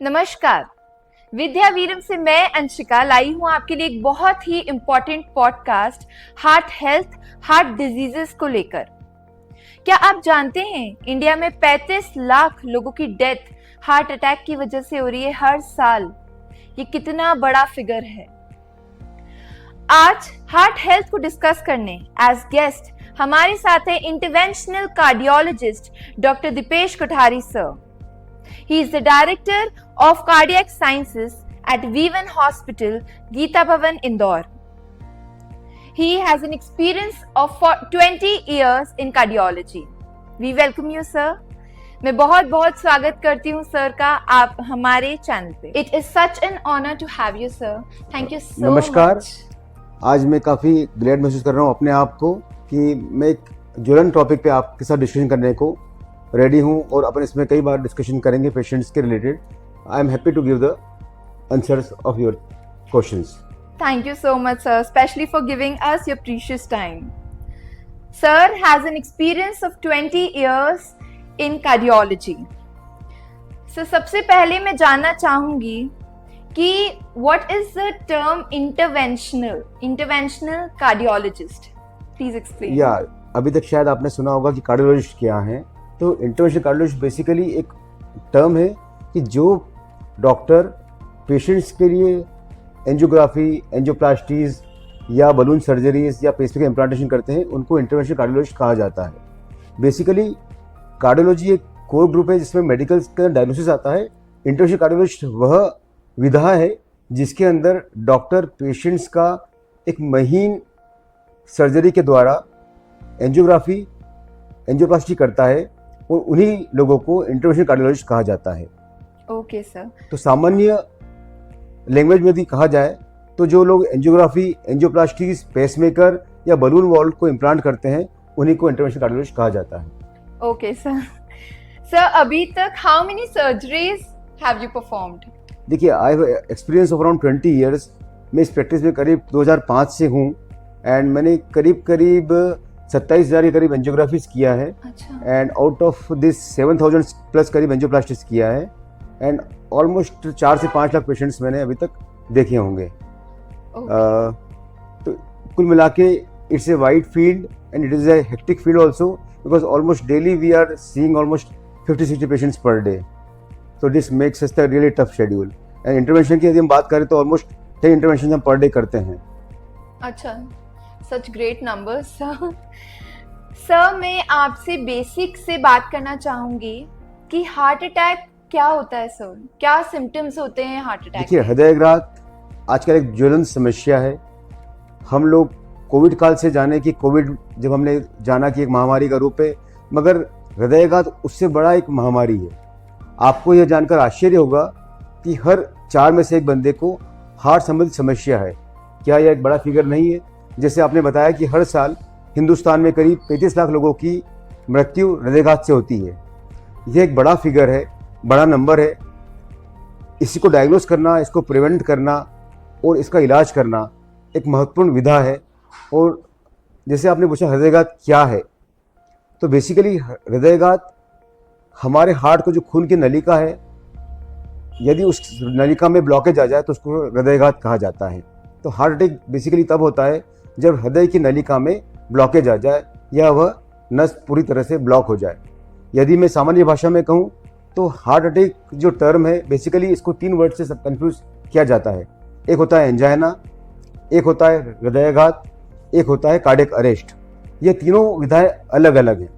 नमस्कार। विद्या वीरम से मैं अंशिका लाई हूं आपके लिए एक बहुत ही important podcast heart health, heart diseases को लेकर। क्या आप जानते हैं इंडिया में 35 लाख लोगों की डेथ हार्ट अटैक की वजह से हो रही है हर साल। ये कितना बड़ा फिगर है। आज हार्ट हेल्थ को डिस्कस करने एज गेस्ट हमारे साथ है interventional cardiologist doctor Dipesh Kothari sir. He is the Director of Cardiac Sciences at V1 Hospital, Geeta Bhavan, Indore. He has an experience of 20 years in cardiology. We welcome you, sir. मैं बहुत स्वागत करती हूँ sir का आप हमारे चैनल पे। It is such an honor to have you, sir. Thank you so नमस्कार। much. आज मैं काफ़ी ग्लैड महसूस कर रहा हूँ अपने आप को कि मैं एक ज्वलन टॉपिक पे आपके साथ डिस्कशन करने को रेडी हूँ और अपन इसमें कई बार डिस्कशन करेंगे पेशेंट्स के related. I am happy to give the answers of your questions. Thank you so much, sir, especially for giving us your precious time. Sir has an experience of 20 years in cardiology. So, सबसे पहले मैं जानना चाहूंगी कि what is the term interventional cardiologist? Please explain. या अभी तक शायद आपने सुना होगा कि कार्डियोलॉजिस्ट क्या है। तो इंटरवेंशनल कार्डियोलॉजिस्ट बेसिकली एक टर्म है कि जो डॉक्टर पेशेंट्स के लिए एंजियोग्राफी, एंजियोप्लास्टीज या बलून सर्जरीज या पेसमेकर इम्प्लांटेशन करते हैं उनको इंटरवेंशनल कार्डियोलॉजिस्ट कहा जाता है। बेसिकली कार्डियोलॉजी एक कोर ग्रुप है जिसमें मेडिकल का डायग्नोसिस आता है। इंटरवेंशनल कार्डियोलॉजिस्ट वह विधा है जिसके अंदर डॉक्टर पेशेंट्स का एक महीन सर्जरी के द्वारा एंजियोग्राफी, एंजियोप्लास्टी करता है और उन्हीं लोगों को इंटरवेंशनल कार्डियोलॉजिस्ट कहा जाता है। Okay sir. तो सामान्य लैंग्वेज में यदि कहा जाए तो जो लोग एंजियोग्राफी, एंजियोप्लास्टीज, पेसमेकर या बलून वॉल्व को इम्प्लांट करते हैं उन्हीं को इंटरवेंशनल कार्डियोलॉजिस्ट कहा जाता है। Okay sir. सर अभी तक how many surgeries have you performed? देखिए, I have experience of around 20 years. मैं इस प्रैक्टिस में करीब 2005 से हूँ एंड मैंने करीब 27,000 के करीब एंजियोग्राफीज किया है। अच्छा। And out of this 7,000 plus करीब एंजियोप्लास्टिस किया है एंड ऑलमोस्ट 4 से 5 लाख पेशेंट्स मैंने अभी तक देखे होंगे। तो कुल मिला के it's a wide field and it is a hectic field also because almost daily we are seeing almost 50-60 patients per day. तो this makes us the really tough schedule. And intervention की यदि हम बात करें तो ऑलमोस्ट 10 इंटरवेंशन हम per day करते हैं। अच्छा, such great numbers sir. Sir मैं आपसे बेसिक से बात करना चाहूंगी कि हार्ट अटैक क्या होता है सर, क्या सिम्टम्स होते हैं हार्ट अटैक? देखिए, हृदयघात आजकल एक ज्वलंत समस्या है। हम लोग कोविड काल से जाने कि कोविड जब हमने जाना कि एक महामारी का रूप है, मगर हृदयघात उससे बड़ा एक महामारी है। आपको यह जानकर आश्चर्य होगा कि हर 4 में से एक बंदे को हार्ट संबंधित समस्या है। क्या यह एक बड़ा फिगर नहीं है? जैसे आपने बताया कि हर साल हिंदुस्तान में करीब 35 लाख लोगों की मृत्यु हृदयघात से होती है। यह एक बड़ा फिगर है, बड़ा नंबर है। इसी को डायग्नोस करना, इसको प्रिवेंट करना और इसका इलाज करना एक महत्वपूर्ण विधा है। और जैसे आपने पूछा हृदयघात क्या है, तो बेसिकली हृदयघात हमारे हार्ट को जो खून की नलिका है, यदि उस नलिका में ब्लॉकेज आ जाए तो उसको हृदयघात कहा जाता है। तो हार्ट अटैक बेसिकली तब होता है जब हृदय की नलिका में ब्लॉकेज आ जाए या वह नस पूरी तरह से ब्लॉक हो जाए। यदि मैं सामान्य भाषा में कहूँ तो हार्ट अटैक जो टर्म है बेसिकली इसको 3 वर्ड से सब कन्फ्यूज किया जाता है। एक होता है एंजाइना, एक होता है हृदयाघात, एक होता है कार्डियक अरेस्ट। ये तीनों विधाएं अलग अलग हैं।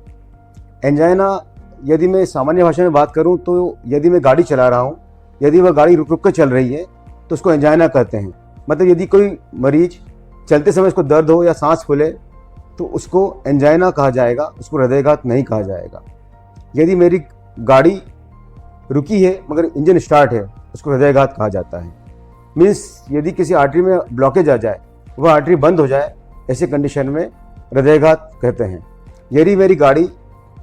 एंजाइना यदि मैं सामान्य भाषा में बात करूँ तो यदि मैं गाड़ी चला रहा हूँ, यदि वह गाड़ी रुक रुक कर चल रही है तो उसको एंजाइना कहते हैं। मतलब यदि कोई मरीज चलते समय उसको दर्द हो या सांस फूले तो उसको एंजाइना कहा जाएगा, उसको हृदयघात नहीं कहा जाएगा। यदि मेरी गाड़ी रुकी है मगर इंजन स्टार्ट है, उसको हृदयघात कहा जाता है। मीन्स यदि किसी आर्टरी में ब्लॉकेज आ जाए, वह आर्टरी बंद हो जाए, ऐसे कंडीशन में हृदयघात कहते हैं। यदि मेरी गाड़ी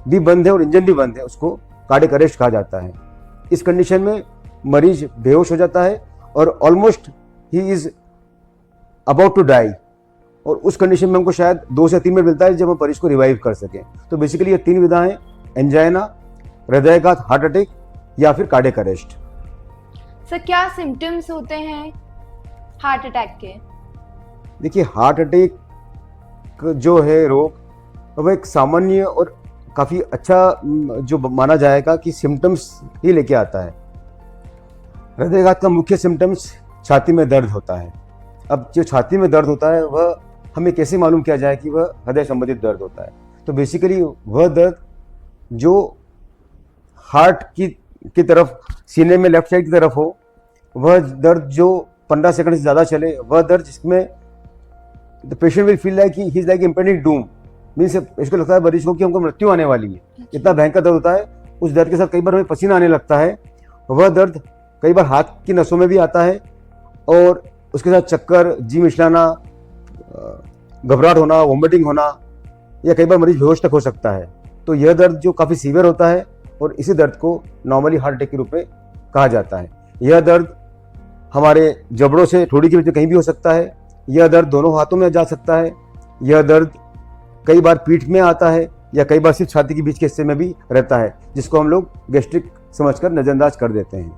भी बंद है और इंजन भी बंद है, उसको कार्डियक अरेस्ट कहा जाता है। इस कंडीशन में मरीज बेहोश हो जाता है और ऑलमोस्ट ही इज अबाउट टू डाई, और उस कंडीशन में हमको शायद 2 से 3 मिनट मिलता है जब हम मरीज को रिवाइव कर सकें। तो बेसिकली ये 3 विधाएं, एंजाइना, हृदयघात हार्ट अटैक या फिर कार्डियक अरेस्ट। सर क्या सिम्टम्स होते हैं हार्ट अटैक के? देखिए, हार्ट अटैक जो है रोग, वह एक सामान्य और काफ़ी अच्छा जो माना जाएगा कि सिम्टम्स ही लेके आता है। हृदयघात का मुख्य सिम्टम्स छाती में दर्द होता है। अब जो छाती में दर्द होता है वह हमें कैसे मालूम किया जाए कि वह हृदय संबंधित दर्द होता है? तो बेसिकली वह दर्द जो हार्ट की तरफ, सीने में लेफ्ट साइड की तरफ हो, वह दर्द जो 15 सेकंड से ज़्यादा चले, वह दर्द जिसमें the patient will feel like he is like impending Doom, means इसको लगता है मरीज को कि हमको मृत्यु आने वाली है। इतना भयंकर दर्द होता है। उस दर्द के साथ कई बार हमें पसीना आने लगता है। वह दर्द कई बार हाथ की नसों में भी आता है और उसके साथ चक्कर, जी मिचलाना, घबराहट होना, वॉमिटिंग होना, या कई बार मरीज बेहोश तक हो सकता है। तो यह दर्द जो काफ़ी सीवियर होता है और इसी दर्द को नॉर्मली हार्ट अटैक के रूप में कहा जाता है। यह दर्द हमारे जबड़ों से थोड़ी के बीच में कहीं भी हो सकता है। यह दर्द दोनों हाथों में जा सकता है। यह दर्द कई बार पीठ में आता है या कई बार सिर्फ छाती के बीच के हिस्से में भी रहता है, जिसको हम लोग गैस्ट्रिक समझकर नज़रअंदाज कर देते हैं।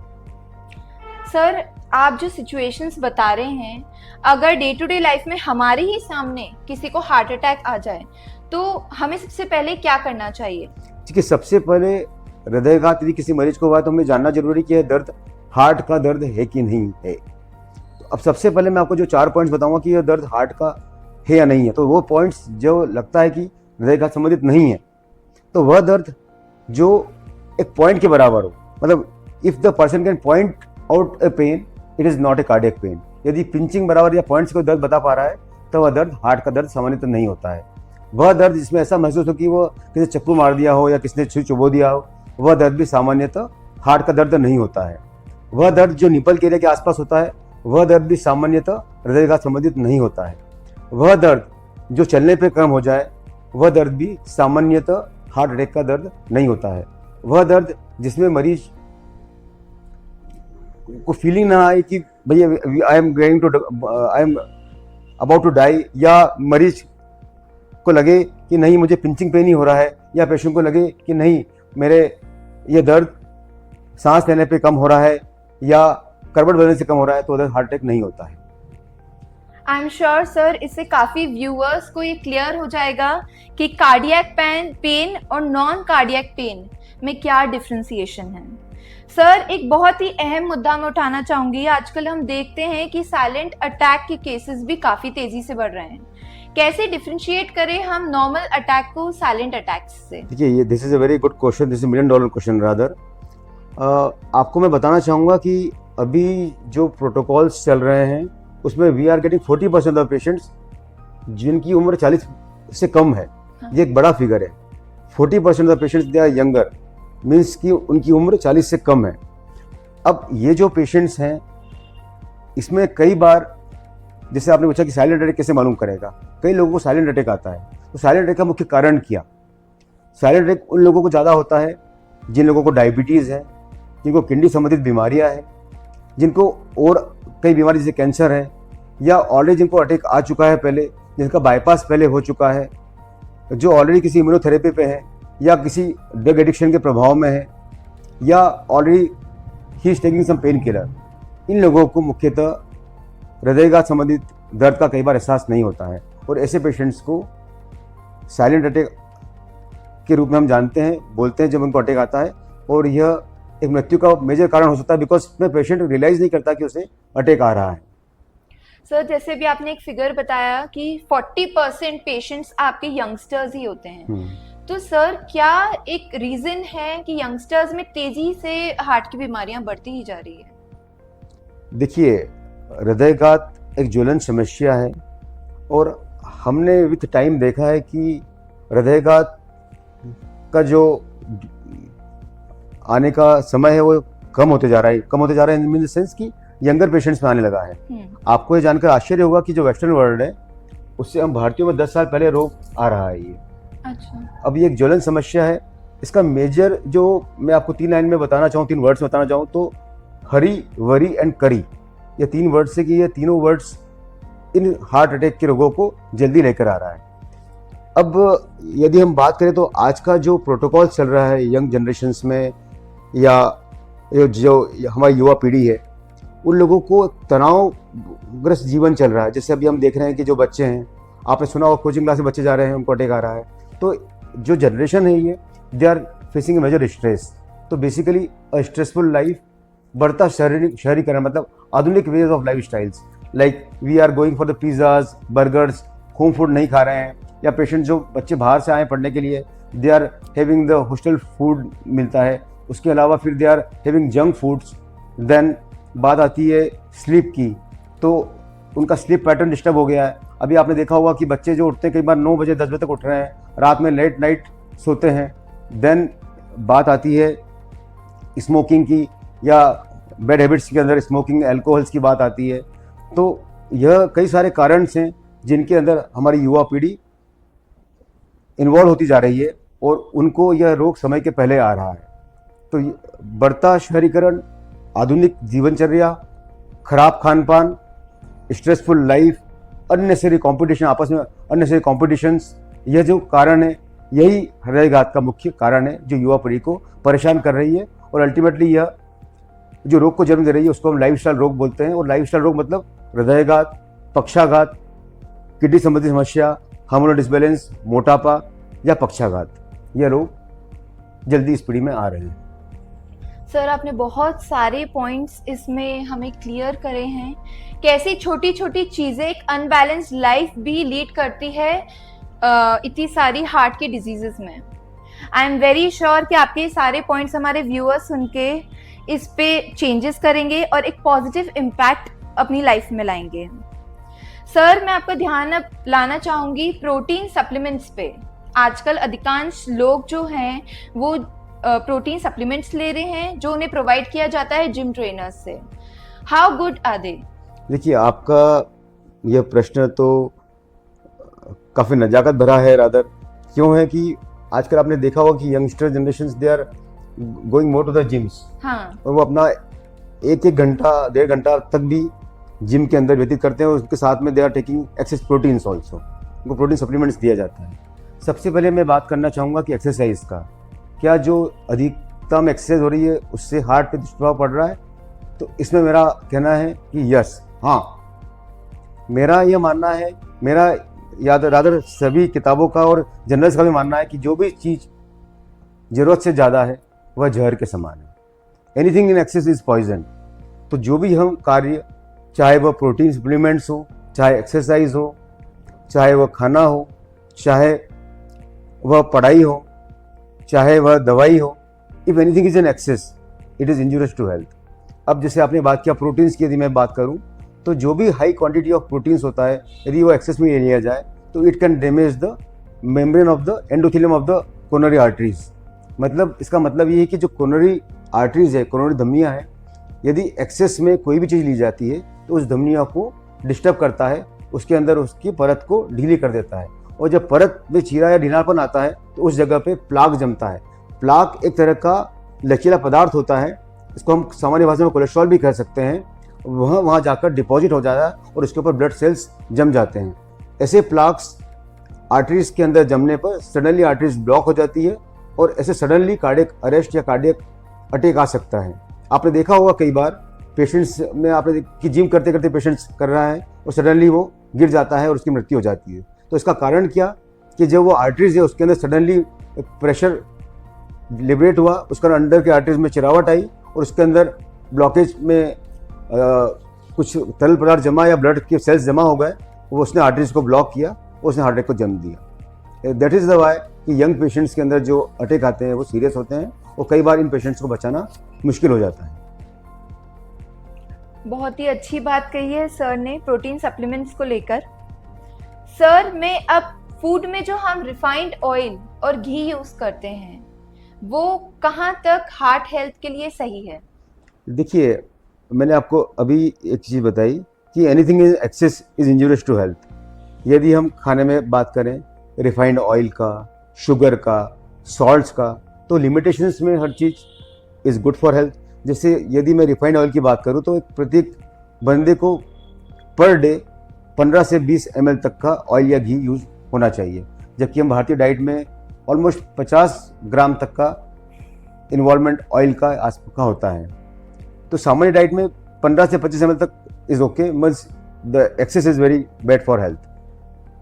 सर आप जो सिचुएशंस बता रहे हैं, अगर डे टू डे लाइफ में हमारे ही सामने किसी को हार्ट अटैक आ जाए तो हमें सबसे पहले क्या करना चाहिए? देखिए, सबसे पहले हृदयघात यदि किसी मरीज को हुआ तो हमें जानना जरूरी कि यह दर्द हार्ट का दर्द है कि नहीं है। तो अब सबसे पहले मैं आपको जो 4 पॉइंट्स बताऊंगा कि यह दर्द हार्ट का है या नहीं है, तो वो पॉइंट्स जो लगता है कि हृदयघात संबंधित नहीं है, तो वह दर्द जो एक पॉइंट के बराबर हो, मतलब if the person can point out a pain, it is not a cardiac pain. यदि पिंचिंग बराबर या पॉइंट्स को दर्द बता पा रहा है तो वह दर्द हार्ट का दर्द सामान्यतः नहीं होता है। वह दर्द जिसमें ऐसा महसूस हो कि वो किसी चप्पू मार दिया हो या किसी ने सुई चुभो दिया हो, वह दर्द भी सामान्यतः हार्ट का दर्द नहीं होता है। वह दर्द जो निपल के एरिया के आसपास होता है, वह दर्द भी सामान्यतः हृदयघात संबंधित नहीं होता है। वह दर्द जो चलने पे कम हो जाए, वह दर्द भी सामान्यतः हार्ट अटैक का दर्द नहीं होता है। वह दर्द जिसमें मरीज को फीलिंग ना आए कि भैया I am about to die, या मरीज को लगे कि नहीं मुझे पिंचिंग पेन ही हो रहा है, या पेशेंट को लगे कि नहीं मेरे ये दर्द सांस लेने पे कम हो रहा है या करवट बदलने से कम हो रहा है, तो दर्द हार्ट अटैक नहीं होता है। आई एम श्योर सर इससे काफ़ी व्यूअर्स को ये क्लियर हो जाएगा कि कार्डियक पेन और नॉन कार्डियक पेन में क्या डिफ्रेंसिएशन है। सर एक बहुत ही अहम मुद्दा मैं उठाना चाहूँगी। आजकल हम देखते हैं कि साइलेंट अटैक के केसेस भी काफ़ी तेज़ी से बढ़ रहे हैं। कैसे डिफरेंशिएट करें हम नॉर्मल अटैक को साइलेंट अटैक्स से? देखिए, ये this is a very good question, this is $1 million question rather. आपको मैं बताना चाहूँगा कि अभी जो प्रोटोकॉल्स चल रहे हैं उसमें we are getting 40% of patients जिनकी उम्र 40 से कम है। ये एक बड़ा फिगर है। 40% of patients they are younger, means कि उनकी उम्र 40 से कम है। अब ये जो पेशेंट्स हैं इसमें कई बार, जैसे आपने पूछा कि साइलेंट अटैक कैसे मालूम करेगा, कई लोगों को साइलेंट अटैक आता है। तो साइलेंट अटैक का मुख्य कारण क्या? साइलेंट अटैक उन लोगों को ज़्यादा होता है जिन लोगों को डायबिटीज़ है, जिनको किडनी संबंधित बीमारियां हैं, जिनको और कई बीमारी जैसे कैंसर है, या ऑलरेडी जिनको अटैक आ चुका है पहले, जिनका बाईपास पहले हो चुका है, जो ऑलरेडी किसी इम्यूनोथेरेपी पे है या किसी ड्रग एडिक्शन के प्रभाव में है, या ऑलरेडी ही is taking some painkiller. इन लोगों को मुख्यतः हृदयघात संबंधित दर्द का कई बार एहसास नहीं होता है, और ऐसे पेशेंट्स को साइलेंट अटैक के रूप में हम जानते हैं, बोलते हैं जब उनको अटैक आता है, और यह एक मृत्यु का मेजर कारण हो सकता है बिकॉज में पेशेंट रियलाइज नहीं करता कि उसे अटैक आ रहा है। सर जैसे भी आपने एक फिगर बताया कि 40% पेशेंट्स आपके यंगस्टर्स ही होते हैं, तो सर क्या एक रीजन है कि यंगस्टर्स में तेजी से हार्ट की बीमारियां बढ़ती ही जा रही है? देखिए, हृदयघात एक ज्वलन समस्या है, और हमने विथ टाइम देखा है कि हृदयघात का जो आने का समय है वो कम होते जा रहा है इन द सेंस कि यंगर पेशेंट्स में आने लगा है। आपको ये जानकर आश्चर्य होगा कि जो वेस्टर्न वर्ल्ड है उससे हम भारतीयों में 10 साल पहले रोग आ रहा है ये। अच्छा। अब ये एक ज्वलन समस्या है। इसका मेजर जो मैं आपको 3 लाइन में बताना चाहूँ, 3 वर्ड्स में बताना चाहूँ, तो हरी, वरी एंड करी, ये 3 वर्ड्स से कि ये तीनों वर्ड्स इन हार्ट अटैक के रोगों को जल्दी लेकर आ रहा है। अब यदि हम बात करें तो आज का जो प्रोटोकॉल चल रहा है यंग जनरेशन्स में, या जो हमारी युवा पीढ़ी है, उन लोगों को तनावग्रस्त जीवन चल रहा है। जैसे अभी हम देख रहे हैं कि जो बच्चे हैं, आपने सुना होगा कोचिंग क्लास से बच्चे जा रहे हैं, उनको अटैक आ रहा है। तो जो जनरेशन है ये, they are facing a major stress. तो बेसिकली स्ट्रेसफुल लाइफ, बढ़ता शहरीकरण, मतलब आधुनिक ways of life styles, like we are going for the pizzas, burgers, home food नहीं खा रहे हैं, या पेशेंट जो बच्चे बाहर से आए पढ़ने के लिए, they are having the hostel food मिलता है, उसके अलावा फिर they are having junk foods. Then बात आती है स्लीप की, तो उनका स्लीप पैटर्न डिस्टर्ब हो गया है। अभी आपने देखा होगा कि बच्चे जो उठते हैं कई बार 9 बजे 10 बजे तक उठ रहे हैं, रात में लेट नाइट सोते हैं। देन बात आती है स्मोकिंग की, या बैड हैबिट्स के अंदर स्मोकिंग, अल्कोहल्स की बात आती है। तो यह कई सारे कारण हैं जिनके अंदर हमारी युवा पीढ़ी इन्वॉल्व होती जा रही है, और उनको यह रोग समय के पहले आ रहा है। तो बढ़ता शहरीकरण, आधुनिक जीवनचर्या, खराब खान पान, स्ट्रेसफुल लाइफ, अननेसेसरी कंपटीशन, आपस में अननेसेसरी कॉम्पिटिशंस, यह जो कारण है, यही हृदयघात का मुख्य कारण है जो युवा पीढ़ी को परेशान कर रही है। और अल्टीमेटली यह जो रोग को जन्म दे रही है उसको हम लाइफस्टाइल रोग बोलते हैं। और लाइफस्टाइल रोग मतलब हृदयघात, पक्षाघात, किडनी संबंधी समस्या, हार्मोनल डिसबैलेंस, मोटापा या पक्षाघात, यह रोग जल्दी इस पीढ़ी में आ रहे हैं। सर, आपने बहुत सारे पॉइंट्स इसमें हमें क्लियर करे हैं, कैसी छोटी छोटी चीज़ें एक अनबैलेंस्ड लाइफ भी लीड करती है इतनी सारी हार्ट की डिजीजेस में। आई एम वेरी श्योर कि आपके सारे पॉइंट्स हमारे व्यूअर्स सुन के इस पे चेंजेस करेंगे और एक पॉजिटिव इम्पैक्ट अपनी लाइफ में लाएंगे। सर, मैं आपका ध्यान अब लाना चाहूँगी प्रोटीन सप्लीमेंट्स पे। आजकल अधिकांश लोग जो हैं वो प्रोटीन सप्लीमेंट्स ले रहे हैं जो उन्हें प्रोवाइड किया जाता है जिम ट्रेनर्स से। How good are they? देखिए, आपका यह प्रश्न तो काफ़ी नज़ाकत भरा है रादर। क्यों है कि आजकल आपने देखा होगा कि youngster generations they are going more to the gyms. हाँ। और वो अपना एक घंटा 1.5 घंटा तक भी जिम के अंदर व्यतीत करते हैं, और उसके साथ में they are taking excess proteins also. उनको प्रोटीन सप्लीमेंट्स दिया जाता है। सबसे पहले मैं बात करना चाहूँगा कि एक्सरसाइज का, क्या जो अधिकतम एक्सरसाइज हो रही है उससे हार्ट पे दुष्प्रभाव पड़ रहा है? तो इसमें मेरा कहना है कि यस, हाँ। मेरा यह मानना है, मेरा याद रादर सभी किताबों का और जर्नल्स का भी मानना है कि जो भी चीज़ ज़रूरत से ज़्यादा है वह जहर के समान है। Anything in excess is poison. तो जो भी हम कार्य, चाहे वह प्रोटीन सप्लीमेंट्स हो, चाहे एक्सरसाइज हो, चाहे वह खाना हो, चाहे वह पढ़ाई हो, चाहे वह दवाई हो, if anything is an excess it is injurious to health. अब जैसे आपने बात किया प्रोटीन्स की, यदि मैं बात करूं तो जो भी हाई क्वांटिटी ऑफ प्रोटीन्स होता है, यदि वो एक्सेस में ले लिया जाए तो it can damage the membrane of the endothelium of the coronary arteries. मतलब इसका मतलब ये है कि जो कोरोनरी आर्टरीज है, कोरोनरी धमनियाँ हैं, यदि एक्सेस में कोई भी चीज़ ली जाती है तो उस धमनियों को डिस्टर्ब करता है, उसके अंदर उसकी परत को ढीली कर देता है। और जब परत में चीरा या ढीलापन आता है तो उस जगह पे प्लाक जमता है। प्लाक एक तरह का लचीला पदार्थ होता है, इसको हम सामान्य भाषा में कोलेस्ट्रॉल भी कह सकते हैं। वहाँ जाकर डिपॉजिट हो जाता है और उसके ऊपर ब्लड सेल्स जम जाते हैं। ऐसे प्लाक्स आर्टरीज के अंदर जमने पर सडनली आर्टरीज ब्लॉक हो जाती है और ऐसे सडनली कार्डियक अरेस्ट या कार्डियक अटैक आ सकता है। आपने देखा होगा कई बार पेशेंट्स में, आपने कि जिम करते करते पेशेंट्स कर रहा है और सडनली वो गिर जाता है और उसकी मृत्यु हो जाती है। तो इसका कारण क्या कि जब वो आर्टरीज है उसके अंदर सडनली प्रेशर लिबरेट हुआ, उसका अंदर के आर्टरीज में चिरावट आई और उसके अंदर ब्लॉकेज में कुछ तरल पदार्थ जमा या ब्लड के सेल्स जमा हो गए, वो उसने आर्टरीज को ब्लॉक किया, उसने हार्ट अटैक को जन्म दिया। दैट इज़ द वाई कि यंग पेशेंट्स के अंदर जो अटैक आते हैं वो सीरियस होते हैं और कई बार इन पेशेंट्स को बचाना मुश्किल हो जाता है। बहुत ही अच्छी बात कही है सर ने प्रोटीन सप्लीमेंट्स को लेकर। सर, मैं अब फूड में जो हम रिफाइंड ऑयल और घी यूज करते हैं वो कहाँ तक हार्ट हेल्थ के लिए सही है? देखिए, मैंने आपको अभी एक चीज़ बताई कि anything in excess is injurious to health. यदि हम खाने में बात करें रिफाइंड ऑयल का, शुगर का, सॉल्ट्स का, तो लिमिटेशंस में हर चीज़ इज़ गुड फॉर हेल्थ। जैसे यदि मैं रिफाइंड ऑयल की बात करूं तो प्रत्येक बंदे को पर डे 15 से 20 ml तक का ऑयल या घी यूज होना चाहिए, जबकि हम भारतीय डाइट में ऑलमोस्ट 50 ग्राम तक का इन्वॉल्वमेंट ऑयल का होता है। तो सामान्य डाइट में 15 से 25 ml तक is okay, means the excess is very bad for health.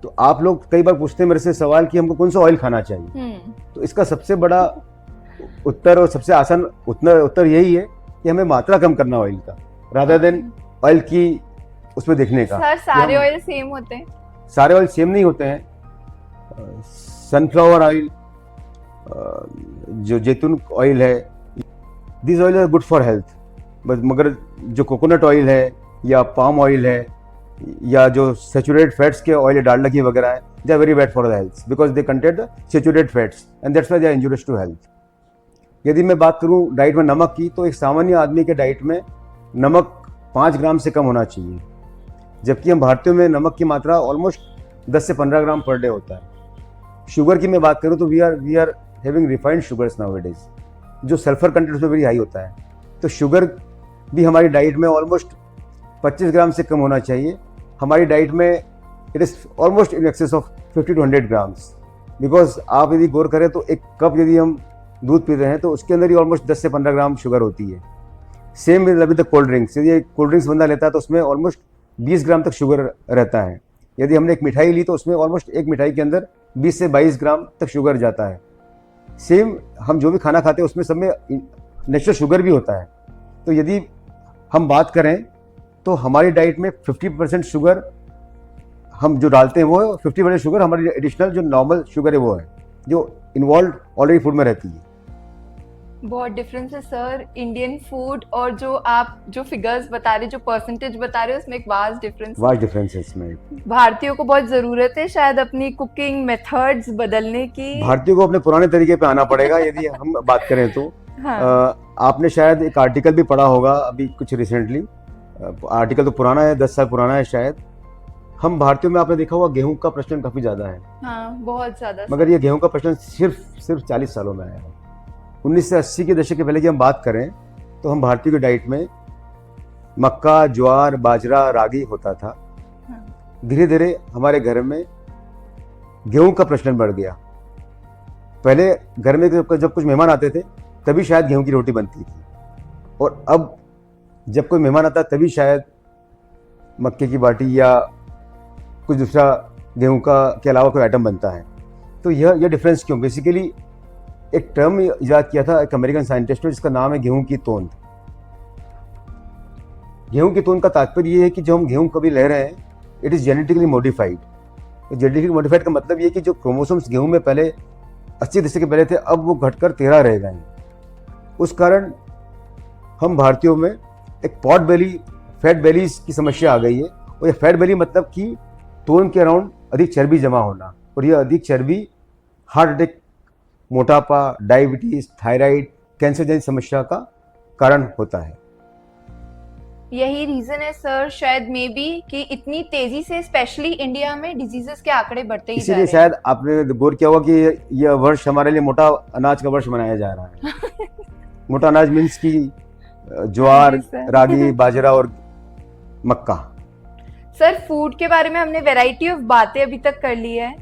तो आप लोग कई बार पूछते हैं मेरे से सवाल कि हमको कौन सा ऑयल खाना चाहिए। तो इसका सबसे बड़ा उत्तर और सबसे आसान उत्तर यही है कि हमें मात्रा कम करना ऑयल का, रादर देन ऑयल की उसमें देखने का। सर सारे ऑयल सेम होते हैं? सारे ऑयल सेम नहीं होते हैं। सनफ्लावर ऑयल, जो जैतून ऑयल है, this oil are good for health. मगर जो कोकोनट ऑयल है या पाम ऑयल है या जो सैचुरेटेड फैट्स के ऑयल, डालडा की वगैरह है, they are very bad for the health because they contain the saturated fats and that's why they are injurious to health. यदि मैं बात करूं डाइट में नमक की, तो एक सामान्य आदमी के डाइट में नमक 5 ग्राम से कम होना चाहिए, जबकि हम भारतीयों में नमक की मात्रा ऑलमोस्ट 10 से 15 ग्राम पर डे होता है। शुगर की मैं बात करूं तो we are having refined sugars nowadays, जो सल्फर कंटेंट उसमें वेरी हाई होता है। तो शुगर भी हमारी डाइट में ऑलमोस्ट 25 ग्राम से कम होना चाहिए। हमारी डाइट में it is almost in excess of 50 to 100 grams, because आप यदि गौर करें तो एक कप यदि हम दूध पी रहे हैं तो उसके अंदर ही ऑलमोस्ट 10 से 15 ग्राम शुगर होती है। Same with the cold drinks, यदि कोल्ड ड्रिंक्स बंदा लेता है तो उसमें ऑलमोस्ट 20 ग्राम तक शुगर रहता है। यदि हमने एक मिठाई ली तो उसमें ऑलमोस्ट एक मिठाई के अंदर 20 से 22 ग्राम तक शुगर जाता है। सेम हम जो भी खाना खाते हैं उसमें सब में नेचुरल शुगर भी होता है। तो यदि हम बात करें तो हमारी डाइट में 50% शुगर हम जो डालते हैं वो है, 50% शुगर हमारी एडिशनल जो नॉर्मल शुगर है वो है, जो इन्वॉल्व ऑलरेडी फूड में रहती है। बहुत डिफरेंस है सर इंडियन फूड और जो आप जो फिगर्स बता रहे, जो परसेंटेज बता रहे हो, उसमें एक वास्ट डिफरेंस है इसमें। भारतीयों को बहुत जरूरत है शायद अपनी कुकिंग मेथड्स बदलने की। भारतीयों को अपने पुराने तरीके पे आना पड़ेगा यदि हम बात करें तो। हाँ। आपने शायद एक आर्टिकल भी पढ़ा होगा अभी कुछ रिसेंटली, आर्टिकल तो पुराना है, 10 साल पुराना है शायद। हम भारतीयों में आपने देखा होगा गेहूं का प्रचलन काफी ज्यादा है। हाँ, बहुत ज्यादा। मगर ये गेहूं का प्रचलन सिर्फ 40 सालों में आया है। 1980 के दशक के पहले की हम बात करें तो हम भारतीय की डाइट में मक्का, ज्वार, बाजरा, रागी होता था। धीरे धीरे हमारे घर में गेहूं का प्रचलन बढ़ गया। पहले घर में जब कुछ मेहमान आते थे तभी शायद गेहूं की रोटी बनती थी, और अब जब कोई मेहमान आता तभी शायद मक्के की बाटी या कुछ दूसरा गेहूं का के अलावा कोई आइटम बनता है। तो यह डिफरेंस क्यों? बेसिकली एक टर्म इजाद किया था एक अमेरिकन साइंटिस्ट ने, जिसका नाम है गेहूं की तोंद। गेहूं की तोंद का तात्पर्य ये है कि जो हम गेहूं कभी ले रहे हैं it is genetically modified. Genetically modified का मतलब ये है कि जो क्रोमोसोम्स गेहूं में पहले 80 दशक के पहले थे अब वो घटकर 13 रह गए। उस कारण हम भारतीयों में एक पॉट बेली, फैट बेलीज की समस्या आ गई है। और ये फैट बेली मतलब कि तोंद के अराउंड अधिक चर्बी जमा होना, और यह अधिक चर्बी हार्ट अटैक, मोटापा, डायबिटीज, थायराइड, कैंसर जैसी समस्या का कारण होता है। यही रीजन है सर शायद मे बी कि इतनी तेजी से स्पेशली इंडिया में डिजीजेस के आंकड़े बढ़ते ही जा रहे हैं। शायद आपने गौर किया होगा कि यह वर्ष हमारे लिए मोटा अनाज का वर्ष मनाया जा रहा है। मोटा अनाज मीन्स की ज्वार, रागी, बाजरा और मक्का। सर फूड के बारे में हमने वैरायटी ऑफ बातें अभी तक कर ली है।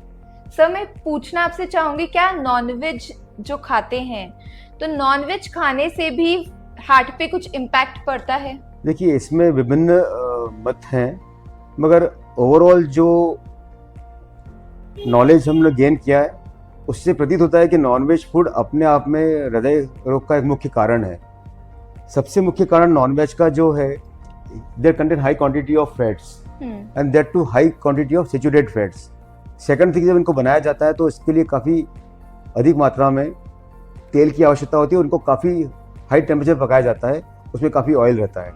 सर मैं पूछना आपसे चाहूंगी, क्या नॉनवेज जो खाते हैं तो नॉनवेज खाने से भी हार्ट पे कुछ इम्पैक्ट पड़ता है? देखिए इसमें विभिन्न मत हैं, मगर ओवरऑल जो नॉलेज हमने गेन किया है उससे प्रतीत होता है कि नॉनवेज फूड अपने आप में हृदय रोग का एक मुख्य कारण है। सबसे मुख्य कारण नॉनवेज का जो है, there contain high quantity of fats and that too high quantity of saturated fats. Second thing, जब इनको बनाया जाता है तो इसके लिए काफ़ी अधिक मात्रा में तेल की आवश्यकता होती है, उनको काफ़ी हाई टेम्परेचर पकाया जाता है, उसमें काफ़ी ऑयल रहता है।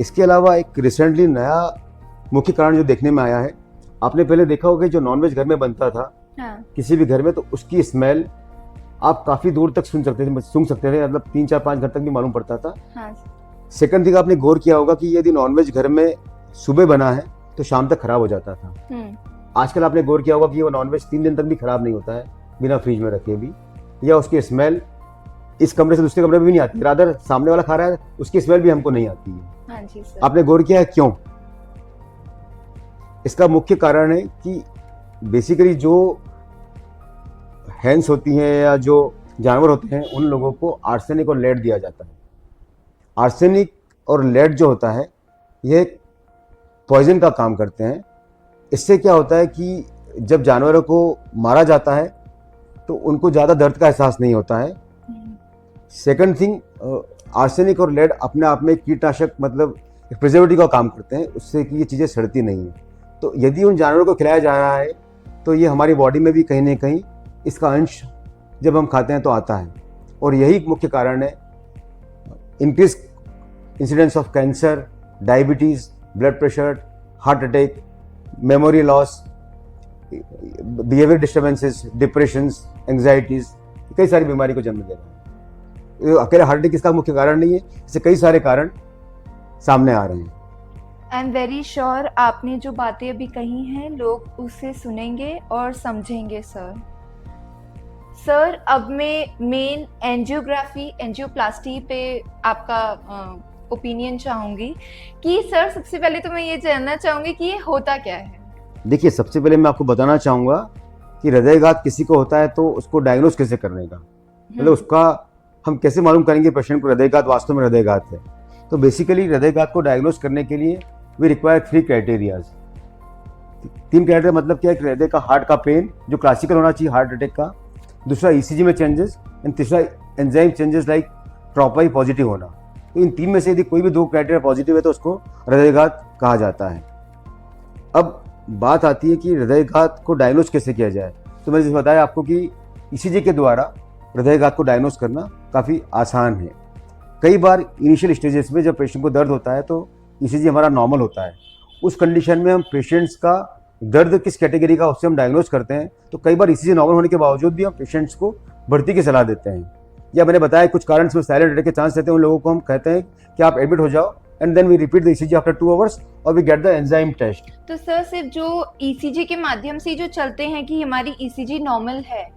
इसके अलावा एक रिसेंटली नया मुख्य कारण जो देखने में आया है, आपने पहले देखा होगा जो नॉनवेज घर में बनता था किसी भी घर में, तो उसकी स्मेल आप काफ़ी दूर तक सुन सकते थे, मतलब 3, 4, 5 घर तक भी मालूम पड़ता था। सेकंड थिंग, आपने गौर किया होगा कि यदि नॉनवेज घर में सुबह बना है तो शाम तक खराब हो जाता था। आजकल आपने गौर किया होगा कि वो नॉनवेज 3 दिन तक भी खराब नहीं होता है बिना फ्रिज में रखे भी, या उसकी स्मेल इस कमरे से दूसरे कमरे में भी नहीं आती, रादर सामने वाला खा रहा है उसकी स्मेल भी हमको नहीं आती है। हाँ जी सर। आपने गौर किया है क्यों? इसका मुख्य कारण है कि बेसिकली जो हैंस होती हैं या जो जानवर होते हैं उन लोगों को आर्सेनिक और लेड दिया जाता है। आर्सेनिक और लेड जो होता है ये पॉइजन का काम करते हैं। इससे क्या होता है कि जब जानवरों को मारा जाता है तो उनको ज़्यादा दर्द का एहसास नहीं होता है। सेकंड थिंग, आर्सेनिक और लेड अपने आप में कीटनाशक मतलब प्रिजर्वेटिव का काम करते हैं, उससे कि ये चीज़ें सड़ती नहीं हैं। तो यदि उन जानवरों को खिलाया जा रहा है तो ये हमारी बॉडी में भी कहीं ना कहीं इसका अंश जब हम खाते हैं तो आता है, और यही मुख्य कारण है increase incidence of cancer, diabetes, blood pressure, heart attack, memory loss, behaviour disturbances, depressions, anxieties, कई सारी बीमारी को जन्म दे रहा है। ये अकेले हार्ट अटैक इसका मुख्य कारण नहीं है, इससे कई सारे कारण सामने आ रहे हैं। आई एम वेरी श्योर आपने जो बातें अभी कही हैं लोग उसे सुनेंगे और समझेंगे सर। अब मैं मेन एंजियोप्लास्टी पे आपका ओपिनियन चाहूँगी कि सर सबसे पहले तो मैं ये जानना चाहूँगी कि ये होता क्या है। देखिए, सबसे पहले मैं आपको बताना चाहूँगा कि हृदयघात किसी को होता है तो उसको डायग्नोज कैसे करने का, मतलब उसका हम कैसे मालूम करेंगे पेशेंट को हृदयघात वास्तव में हृदयघात है। तो बेसिकली हृदयघात को डायग्नोज करने के लिए वी रिक्वायर 3 क्राइटेरियाज। 3 क्राइटेरिया मतलब क्या है कि हृदय का हार्ट का पेन जो क्लासिकल होना चाहिए हार्ट अटैक का, दूसरा ईसीजी में चेंजेस, एंड तीसरा एंजाइम चेंजेस लाइक ट्रोपाई पॉजिटिव होना। तो इन 3 में से यदि कोई भी 2 क्राइटेरिया पॉजिटिव है तो उसको हृदयघात कहा जाता है। अब बात आती है कि हृदयघात को डायग्नोज कैसे किया जाए। तो मैंने जैसे बताया आपको कि ईसीजी के द्वारा हृदयघात को डायग्नोज करना काफ़ी आसान है। कई बार इनिशियल स्टेजेस में जब पेशेंट को दर्द होता है तो ईसीजी हमारा नॉर्मल होता है, उस कंडीशन में हम पेशेंट्स का दर्द किस कैटेगरी का उससे हम डायग्नोज करते हैं। तो कई बार ईसीजी नॉर्मल होने के बावजूद भी हम पेशेंट्स को भर्ती की सलाह देते हैं, या मैंने बताया कुछ कारण से साइलेंट अटैक के चांस रहते हैं, उन लोगों को हम कहते हैं कि आप एडमिट हो जाओ and then we repeat the ECG after 2 hours और we get the enzyme test. तो सर सिर्फ जो ईसीजी के माध्यम से जो चलते हैं कि हमारी ईसीजी नॉर्मल है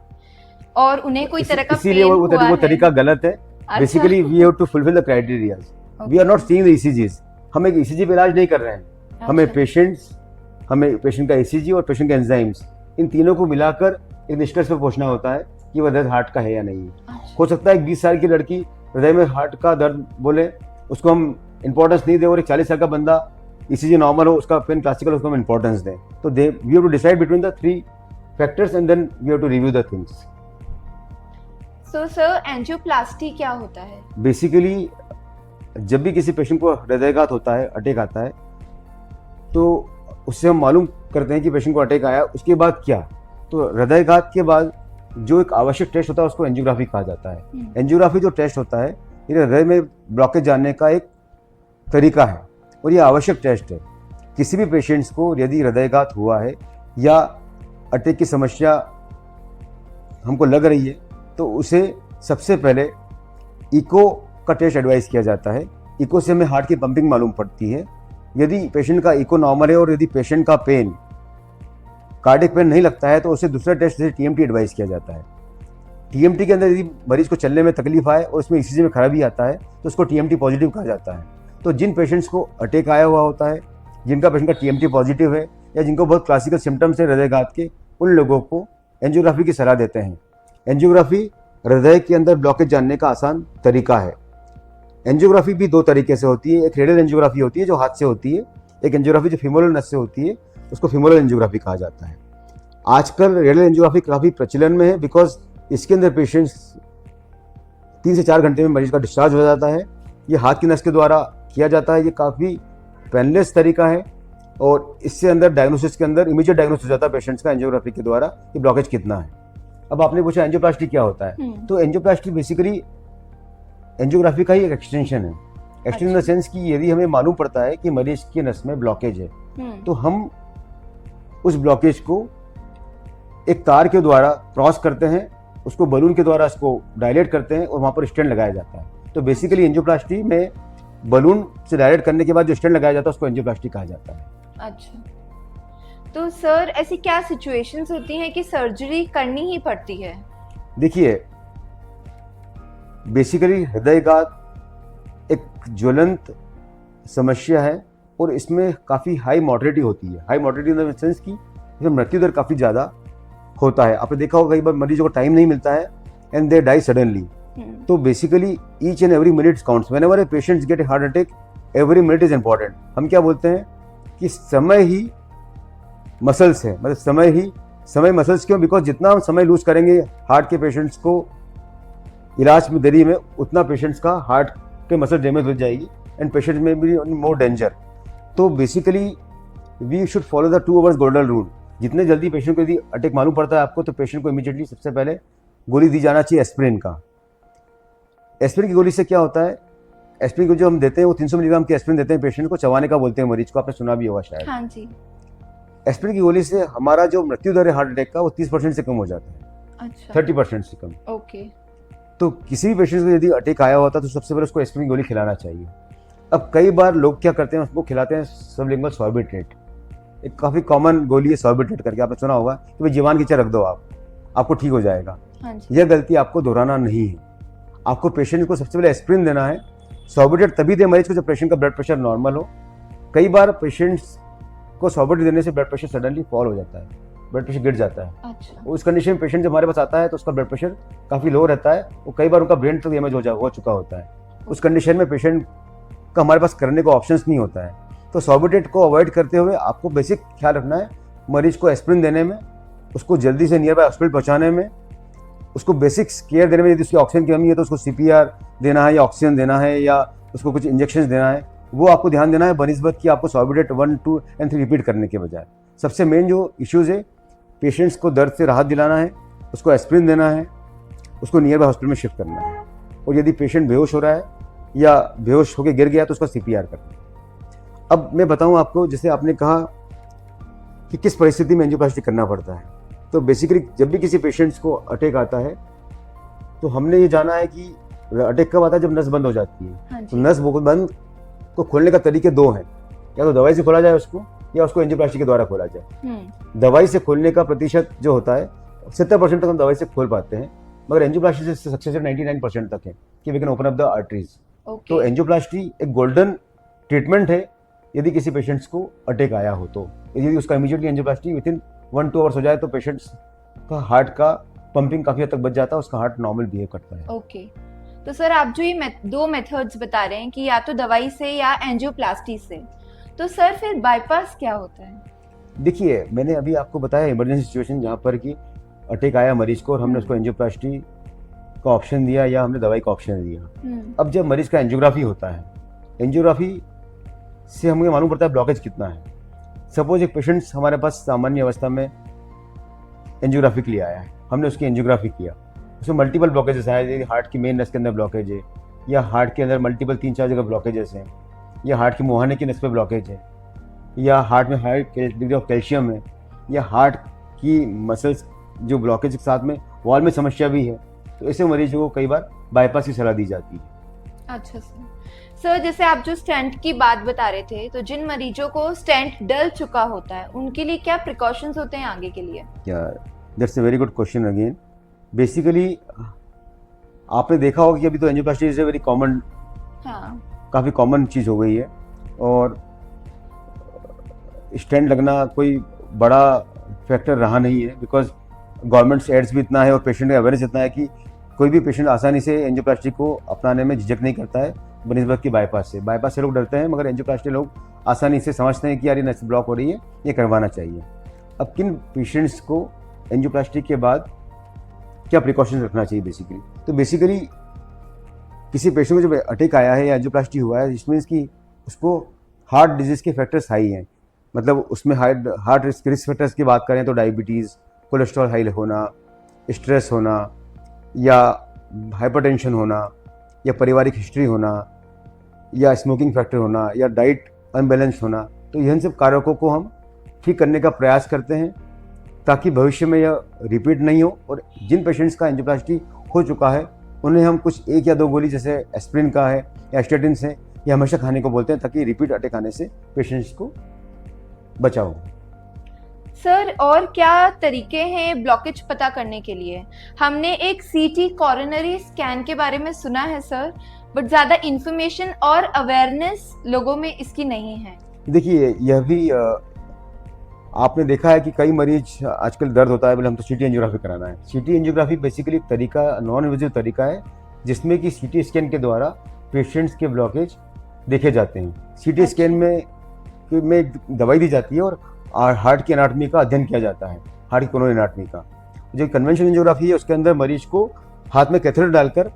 और उन्हें कोई तरह का इसीलिए वो तरीका गलत है। Basically we have to fulfil the criterias, we are not seeing the ECGs. हम एक ईसीजी पे इलाज नहीं कर रहे हैं, हमें पेशेंट का ईसीजी और पेशेंट के एंजाइम्स इन तीनों को मिलाकर एक निष्कर्ष पे पहुंचना होता है कि वह दर्द हार्ट का है या नहीं है। हो सकता है 20 साल की लड़की हृदय में हार्ट का दर्द बोले, उसको हम इंपॉर्टेंस नहीं दें, और एक 40 साल का बंदा ईसीजी नॉर्मल हो, उसका पेन क्लासिकल, उसको हम इंपॉर्टेंस दें। तो we have to decide between the 3 factors and then we have to review the things. So sir angioplasty क्या होता है? बेसिकली जब भी किसी पेशेंट को हृदयघात होता है, अटैक आता है, तो उससे हम मालूम करते हैं कि पेशेंट को अटैक आया। उसके बाद क्या, तो हृदयघात के बाद जो एक आवश्यक टेस्ट होता है उसको एंजियोग्राफी कहा जाता है। एंजियोग्राफी जो टेस्ट होता है ये हृदय में ब्लॉकेज जानने का एक तरीका है और ये आवश्यक टेस्ट है। किसी भी पेशेंट्स को यदि हृदयघात हुआ है या अटैक की समस्या हमको लग रही है तो उसे सबसे पहले इको का टेस्ट एडवाइस किया जाता है। इको से हमें हार्ट की पंपिंग मालूम पड़ती है। यदि पेशेंट का इको नॉर्मल है और यदि पेशेंट का पेन कार्डियक पेन नहीं लगता है तो उसे दूसरा टेस्ट जैसे टीएमटी एडवाइस किया जाता है। टीएमटी के अंदर यदि मरीज को चलने में तकलीफ आए और उसमें ईसीजी में खराबी आता है तो उसको टीएमटी पॉजिटिव कहा जाता है। तो जिन पेशेंट्स को अटैक आया हुआ होता है, जिनका पेशेंट का टीएमटी पॉजिटिव है या जिनको बहुत क्लासिकल सिम्टम्स है हृदयघात के, उन लोगों को एंजियोग्राफी की सलाह देते हैं। एंजियोग्राफी हृदय के अंदर ब्लॉकेज जानने का आसान तरीका है। एंजियोग्राफी भी 2 तरीके से होती है। एक रेडियल एंजियोग्राफी होती है जो हाथ से होती है, एक एंजियोग्राफी जो फीमोरल नस से होती है उसको फीमोरल एंजियोग्राफी कहा जाता है। आजकल रेडियल एंजियोग्राफी काफ़ी प्रचलन में है बिकॉज इसके अंदर पेशेंट्स 3 से 4 घंटे में मरीज का डिस्चार्ज हो जाता है। ये हाथ की नस के द्वारा किया जाता है। ये काफ़ी पेनलेस तरीका है और इससे अंदर डायग्नोसिस के अंदर इमीडिएट डायग्नोसिस हो जाता है पेशेंट्स का एंजियोग्राफी के द्वारा कि ब्लॉकेज कितना है। अब आपने पूछा एंजियोप्लास्टी क्या होता है, तो एंजियोप्लास्टी बेसिकली एंजियोग्राफी का ही एक एक्सटेंशन है। एक्सटेंशन इन द सेंस कि यदि हमें मालूम पड़ता है कि मरीज की नस में ब्लॉकेज है तो हम उस ब्लॉकेज को एक तार के द्वारा क्रॉस करते हैं, उसको बलून के द्वारा उसको डायलेट करते हैं और वहाँ पर स्टेंट लगाया जाता है। तो बेसिकली एंजियोप्लास्टी में बलून से डायलेट करने के बाद जो स्टेंट लगाया जाता है उसको एंजियोप्लास्टी कहा जाता है। अच्छा, तो सर ऐसी क्या सिचुएशंस होती हैं कि सर्जरी करनी ही पड़ती है? देखिए, बेसिकली हृदयघात एक ज्वलंत समस्या है और इसमें काफ़ी हाई मॉर्टेलिटी होती है। High mortality in the sense कि इसमें मृत्यु दर काफ़ी ज़्यादा होता है। आपने देखा होगा कई बार मरीजों को टाइम नहीं मिलता है एंड दे डाई सडनली। तो basically each and every minute counts. Whenever A patients gate A heart attack every minute is important. हम क्या बोलते हैं कि समय ही मसल्स है, मतलब समय मसल्स क्यों? बिकॉज जितना हम समय लूज करेंगे हार्ट के पेशेंट्स को इलाज में देरी में, उतना पेशेंट्स का हार्ट के मसल डैमेज हो जाएगी एंड पेशेंट में भी मोर डेंजर। तो basically we should follow the 2 hours golden rule. जितने जल्दी पेशेंट को यदि अटैक मालूम पड़ता है आपको, तो पेशेंट को इमीडिएटली सबसे पहले गोली दी जाना चाहिए एस्पिरिन का। एस्पिरिन की गोली से क्या होता है, एस्पिरिन को जो हम देते हैं वो 300 मिलीग्राम की एस्पिरिन देते हैं पेशेंट को, चबाने का बोलते हैं मरीज को, आपने सुना भी होगा शायद। हाँ जी। एस्पिरिन की गोली से हमारा जो मृत्यु दर है हार्ट अटैक का वो 30% से कम हो जाता है। अच्छा। 30% से कम। ओके। तो किसी भी पेशेंट को यदि अटैक आया होता है तो सबसे पहले उसको एस्पिरिन की गोली खिलाना चाहिए। अब कई बार लोग क्या करते हैं, उसको खिलाते हैं सबलिंगुअल सॉर्बिट्रेट, एक काफ़ी कॉमन गोली है सॉर्बिट्रेट करके, आपने सुना होगा कि भाई जीवान की नीचे रख दो आपको ठीक हो जाएगा। हाँ जी। यह गलती आपको दोहराना नहीं है। आपको पेशेंट को सबसे पहले एस्पिरिन देना है। सॉर्बिट्रेट तभी दे मरीज को जब पेशेंट का ब्लड प्रेशर नॉर्मल हो। कई बार पेशेंट्स को सॉर्बिट्रेट देने से ब्लड प्रेशर सडनली फॉल हो जाता है, ब्लड प्रेशर गिर जाता है। अच्छा। उस कंडीशन में पेशेंट जब हमारे पास आता है तो उसका ब्लड प्रेशर काफ़ी लो रहता है, वो कई बार उनका ब्रेन तक डैमेज हो चुका होता है। उस कंडीशन में पेशेंट का हमारे पास करने को ऑप्शंस नहीं होता है। तो सॉर्बिट्रेट को अवॉइड करते हुए आपको बेसिक ख्याल रखना है मरीज को एस्पिरिन देने में, उसको जल्दी से नियर बाय हॉस्पिटल पहुँचाने में, उसको बेसिक केयर देने में। यदि उसकी ऑक्सीजन की कमी है तो उसको CPR देना है या ऑक्सीजन देना है या उसको कुछ इंजेक्शन देना है, वो आपको ध्यान देना है बनिस्बत कि आपको सॉर्बिट्रेट 1, 2 and 3 रिपीट करने के बजाय। सबसे मेन जो इश्यूज़ है, पेशेंट्स को दर्द से राहत दिलाना है, उसको एस्पिरिन देना है, उसको नियर बाय हॉस्पिटल में शिफ्ट करना है, और यदि पेशेंट बेहोश हो रहा है या बेहोश होकर गिर गया तो उसका CPR करना है। अब मैं बताऊं आपको, जैसे आपने कहा कि किस परिस्थिति में एंजियोप्लास्टी करना पड़ता है, तो बेसिकली जब भी किसी पेशेंट्स को अटैक आता है तो हमने ये जाना है कि अटैक कब आता है, जब नस बंद हो जाती है। हाँ तो नस बंद को खोलने का तरीके 2 हैं, या तो दवाई से खोला जाए उसको या उसको एंजियोप्लास्टी के द्वारा खोला जाए। दवाई से खोलने का प्रतिशत जो होता है 70% तक हम दवाई से खोल पाते हैं, मगर एंजियोप्लास्टी से सक्सेस 99% तक है कि we can open up the arteries. तो एंजियोप्लास्टी एक गोल्डन ट्रीटमेंट है यदि किसी पेशेंट्स को अटैक आया हो तो। यदि उसका immediately angioplasty with in 1-2 hours हो जाए तो पेशेंट्स का हार्ट का पंपिंग काफ़ी हद तक बच जाता है, उसका हार्ट नॉर्मल बिहेव करता है। ओके। तो सर आप जो ये 2 मेथड्स बता रहे हैं कि या तो दवाई से या एंजियोप्लास्टी से, तो सर फिर बाईपास क्या होता है? देखिए, मैंने अभी आपको बताया इमरजेंसी सिचुएशन जहाँ पर कि अटैक आया मरीज को और हमने उसको एंजियोप्लास्टी का ऑप्शन दिया या हमने दवाई का ऑप्शन दिया। अब जब मरीज का एंजियोग्राफी होता है, एंजियोग्राफी से हमें मालूम पड़ता है ब्लॉकेज कितना है। सपोज एक पेशेंट हमारे पास सामान्य अवस्था में एंजियोग्राफी के लिए आया है, हमने उसकी एंजियोग्राफी किया, उसमें मल्टीपल ब्लॉकेजेस आए, हार्ट की मेन नस के अंदर ब्लॉकेज है, या हार्ट के अंदर मल्टीपल 3-4 जगह ब्लॉकेजेस हैं, या हार्ट की मुहाने की नस पे ब्लॉकेज है, या हार्ट में हाई डिग्री ऑफ कैल्शियम है, या हार्ट की मसल्स जो ब्लॉकेज के साथ में वॉल में समस्या भी है, तो ऐसे मरीजों को कई बार बाईपास की सलाह दी जाती है। अच्छा सर, जैसे आप जो स्टेंट की बात बता रहे थे, तो जिन मरीजों को स्टेंट डल चुका होता है उनके लिए क्या प्रिकॉशंस होते हैं आगे के लिए? That's a very good question again. Basically आपने देखा होगा कि अभी तो angioplasty is a very common, काफ़ी कॉमन चीज़ हो गई है, और स्टेंट लगना कोई बड़ा फैक्टर रहा नहीं है, बिकॉज गवर्नमेंट एड्स भी इतना है और पेशेंट का अवेयरनेस इतना है कि कोई भी पेशेंट आसानी से एंजियोप्लास्टी को अपनाने में झिझक नहीं करता है बनिस्बत की बाईपास से लोग डरते हैं, मगर एंजियोप्लास्टी लोग आसानी से समझते हैं कि यार ये नस ब्लॉक हो रही है, ये करवाना चाहिए। अब किन पेशेंट्स को एंजियोप्लास्टी के बाद क्या प्रिकॉशंस रखना चाहिए बेसिकली किसी पेशेंट को जब अटैक आया है या एंजियोप्लास्टी हुआ है, इट मीन्स कि उसको हार्ट डिजीज़ के फैक्टर्स हाई हैं, मतलब उसमें हार्ट रिस्क फैक्टर्स की बात करें तो डायबिटीज़, कोलेस्ट्रॉल हाई होना, स्ट्रेस होना, या हाइपरटेंशन होना, या पारिवारिक हिस्ट्री होना, या स्मोकिंग फैक्टर होना, या डाइट अनबैलेंस होना, तो इन सब कारकों को हम ठीक करने का प्रयास करते हैं ताकि भविष्य में यह रिपीट नहीं हो। और जिन पेशेंट्स का एंजियोप्लास्टी हो चुका है उन्हें हम कुछ 1 या 2 गोली जैसे एस्पिरिन का है या स्टेटिन है, ये हमेशा खाने को बोलते हैं ताकि रिपीट अटैक आने से पेशेंट्स को बचाओ। सर और क्या तरीके हैं ब्लॉकेज पता करने के लिए? हमने एक CT कोरोनरी स्कैन के बारे में सुना है सर, बट ज़्यादा इन्फॉर्मेशन और अवेयरनेस लोगों में इसकी नहीं है। देखिए, यह भी आपने देखा है कि कई मरीज आजकल दर्द होता है, बोले हम तो CT एंजियोग्राफी कराना है। CT एंजियोग्राफी बेसिकली एक तरीका, नॉन इन्वेजिव तरीका है जिसमें कि CT स्कैन के द्वारा पेशेंट्स के ब्लॉकेज देखे जाते हैं। सीटी स्कैन में एक दवाई दी जाती है और हार्ट की एनाटॉमी का अध्ययन किया जाता है, हार्ट की कोरोनरी एनाटॉमी का। जो कन्वेंशनल एंजियोग्राफी है उसके अंदर मरीज को हाथ में कैथेटर डालकर